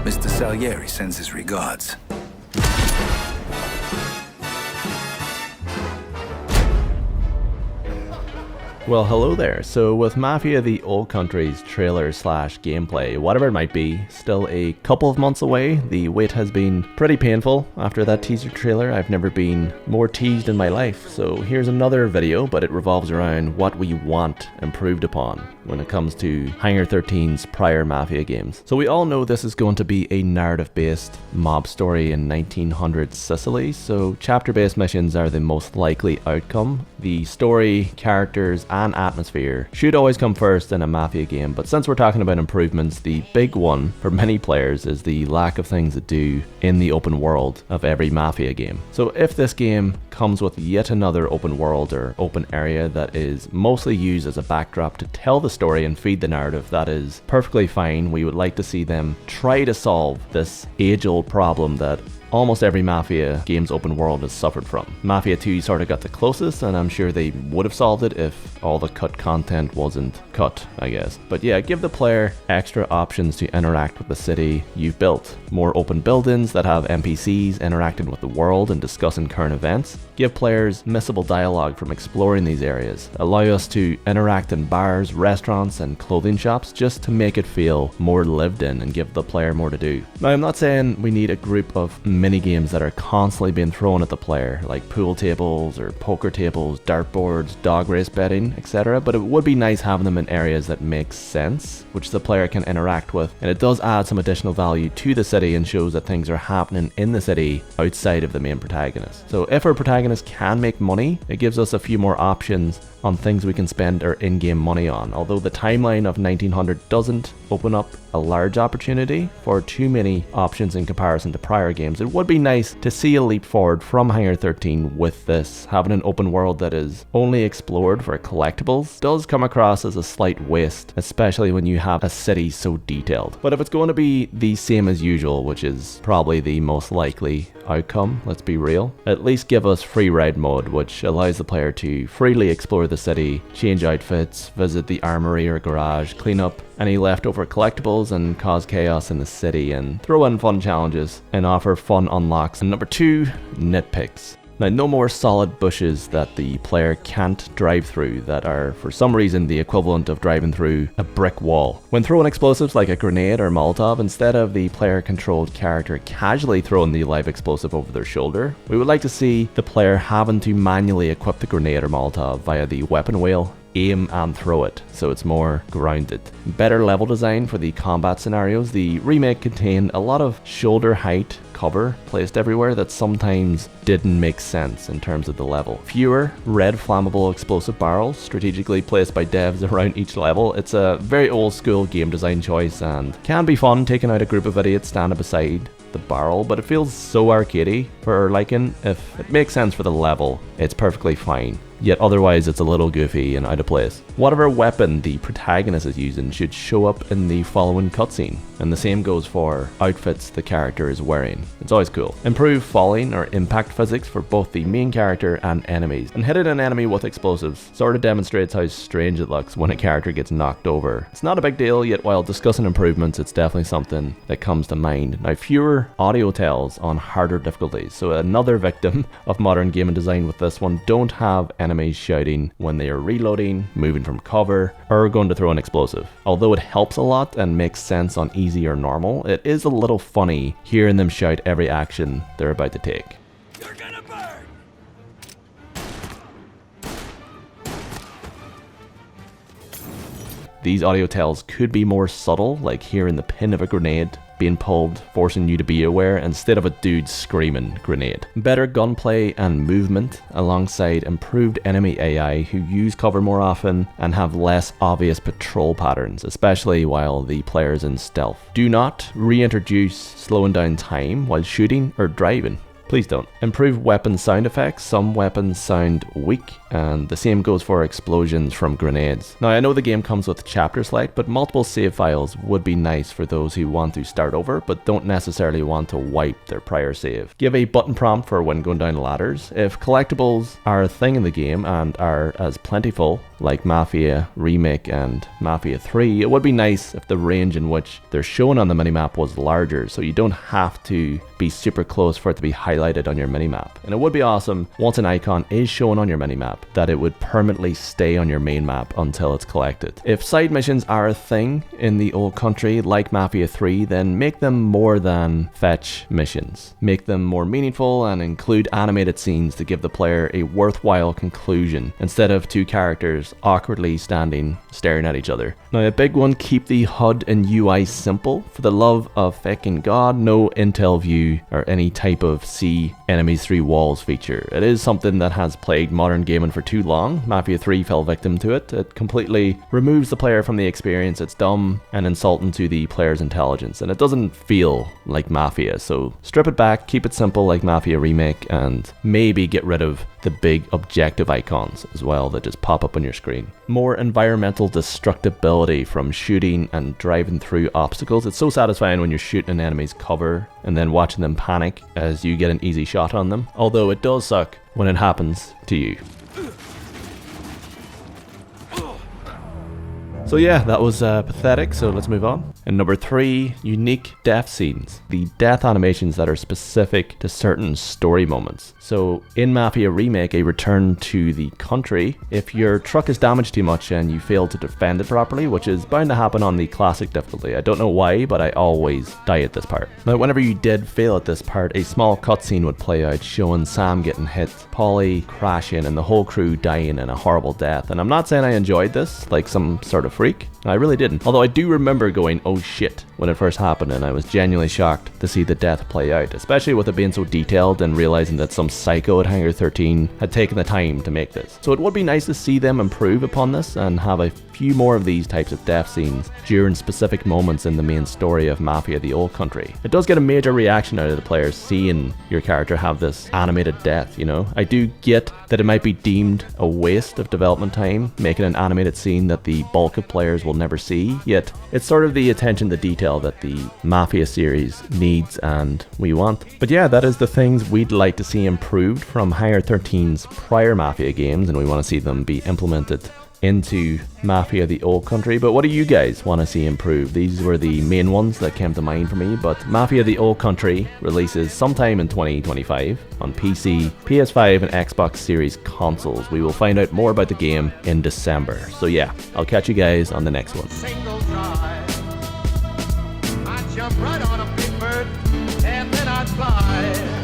Mr. Salieri sends his regards. Well, hello there. So with Mafia the Old Country's trailer slash gameplay, whatever it might be, still a couple of months away. The wait has been pretty painful after that teaser trailer. I've never been more teased in my life. So here's another video, but it revolves around what we want improved upon when it comes to Hangar 13's prior Mafia games. So we all know this is going to be a narrative-based mob story in 1900s Sicily, so chapter-based missions are the most likely outcome. The story, characters, and atmosphere should always come first in a Mafia game, but since we're talking about improvements, the big one for many players is the lack of things to do in the open world of every Mafia game. So if this game comes with yet another open world or open area that is mostly used as a backdrop to tell the story and feed the narrative, that is perfectly fine. We would like to see them try to solve this age-old problem that almost every Mafia game's open world has suffered from. Mafia 2 sort of got the closest, and I'm sure they would have solved it if all the cut content wasn't cut, I guess. But yeah, give the player extra options to interact with the city you've built. More open buildings that have NPCs interacting with the world and discussing current events. Give players missable dialogue from exploring these areas. Allow us to interact in bars, restaurants, and clothing shops just to make it feel more lived in and give the player more to do. Now, I'm not saying we need a group of mini games that are constantly being thrown at the player, like pool tables or poker tables, dartboards, dog race betting, etc. But it would be nice having them in areas that make sense, which the player can interact with, and it does add some additional value to the city and shows that things are happening in the city outside of the main protagonist. So if our protagonist can make money, it gives us a few more options on things we can spend our in-game money on. Although the timeline of 1900 doesn't open up a large opportunity for too many options in comparison to prior games, it would be nice to see a leap forward from Hangar 13 with this. Having an open world that is only explored for collectibles does come across as a slight waste, especially when you have a city so detailed. But if it's going to be the same as usual, which is probably the most likely outcome, let's be real, at least give us free ride mode, which allows the player to freely explore the city, change outfits, visit the armory or garage, clean up any leftover collectibles and cause chaos in the city, and throw in fun challenges and offer fun unlocks. And number 2, nitpicks. Now, no more solid bushes that the player can't drive through that are for some reason the equivalent of driving through a brick wall. When throwing explosives like a grenade or Molotov, instead of the player controlled character casually throwing the live explosive over their shoulder, we would like to see the player having to manually equip the grenade or Molotov via the weapon wheel, aim and throw it, so it's more grounded. Better level design for the combat scenarios. The remake contained a lot of shoulder height cover placed everywhere that sometimes didn't make sense in terms of the level. Fewer red flammable explosive barrels strategically placed by devs around each level. It's a very old school game design choice and can be fun taking out a group of idiots standing beside the barrel, but it feels so arcadey for our liking. If it makes sense for the level, it's perfectly fine. Yet otherwise it's a little goofy and out of place. Whatever weapon the protagonist is using should show up in the following cutscene, and the same goes for outfits the character is wearing. It's always cool. Improve falling or impact physics for both the main character and enemies, and hitting an enemy with explosives sort of demonstrates how strange it looks when a character gets knocked over. It's not a big deal, yet while discussing improvements, it's definitely something that comes to mind. Now, fewer audio tells on harder difficulties, so another victim of modern gaming design with this one. Don't have enemies shouting when they are reloading, moving from cover, or going to throw an explosive. Although it helps a lot and makes sense on easy or normal, it is a little funny hearing them shout every action they're about to take. You're gonna burn! These audio tells could be more subtle, like hearing the pin of a grenade being pulled, forcing you to be aware instead of a dude screaming grenade. Better gunplay and movement alongside improved enemy AI who use cover more often and have less obvious patrol patterns, especially while the player's in stealth. Do not reintroduce slowing down time while shooting or driving. Please don't. Improve weapon sound effects. Some weapons sound weak, and the same goes for explosions from grenades. Now, I know the game comes with chapter select, but multiple save files would be nice for those who want to start over, but don't necessarily want to wipe their prior save. Give a button prompt for when going down ladders. If collectibles are a thing in the game and are as plentiful, like Mafia Remake and Mafia 3, it would be nice if the range in which they're shown on the minimap was larger, so you don't have to be super close for it to be highlighted on your minimap. And it would be awesome, once an icon is shown on your minimap, that it would permanently stay on your main map until it's collected. If side missions are a thing in the old country, like Mafia 3, then make them more than fetch missions. Make them more meaningful and include animated scenes to give the player a worthwhile conclusion, instead of two characters awkwardly standing staring at each other. Now, a big one, keep the HUD and UI simple. For the love of feckin' God, no intel view or any type of see enemies through walls feature. It is something that has plagued modern gaming for too long. Mafia 3 fell victim to it. It completely removes the player from the experience. It's dumb and insulting to the player's intelligence, and it doesn't feel like Mafia. So strip it back, keep it simple like Mafia Remake, and maybe get rid of the big objective icons as well that just pop up on your screen. More environmental destructibility from shooting and driving through obstacles. It's so satisfying when you're shooting an enemy's cover and then watching them panic as you get an easy shot on them. Although it does suck when it happens to you. So yeah, that was pathetic, so let's move on. And number 3, unique death scenes. The death animations that are specific to certain story moments. So in Mafia Remake, a return to the country, if your truck is damaged too much and you fail to defend it properly, which is bound to happen on the classic difficulty. I don't know why, but I always die at this part. Now, whenever you did fail at this part, a small cutscene would play out showing Sam getting hit, Polly crashing, and the whole crew dying in a horrible death. And I'm not saying I enjoyed this like some sort of freak. I really didn't. Although I do remember going, oh shit, when it first happened, and I was genuinely shocked to see the death play out, especially with it being so detailed and realizing that some psycho at Hangar 13 had taken the time to make this. So it would be nice to see them improve upon this and have a few more of these types of death scenes during specific moments in the main story of Mafia the Old Country. It does get a major reaction out of the players seeing your character have this animated death, you know? I do get that it might be deemed a waste of development time, making an animated scene that the bulk of players will never see, yet it's sort of the attention to detail that the Mafia series needs and we want. But yeah, that is the things we'd like to see improved from Hangar 13's prior Mafia games, and we want to see them be implemented into Mafia the Old Country. But what do you guys want to see improved? These were the main ones that came to mind for me, but Mafia the Old Country releases sometime in 2025 on PC, PS5 and Xbox Series consoles. We will find out more about the game in December. So yeah, I'll catch you guys on the next one. Single drive, I jump right on a big bird and then I'd fly.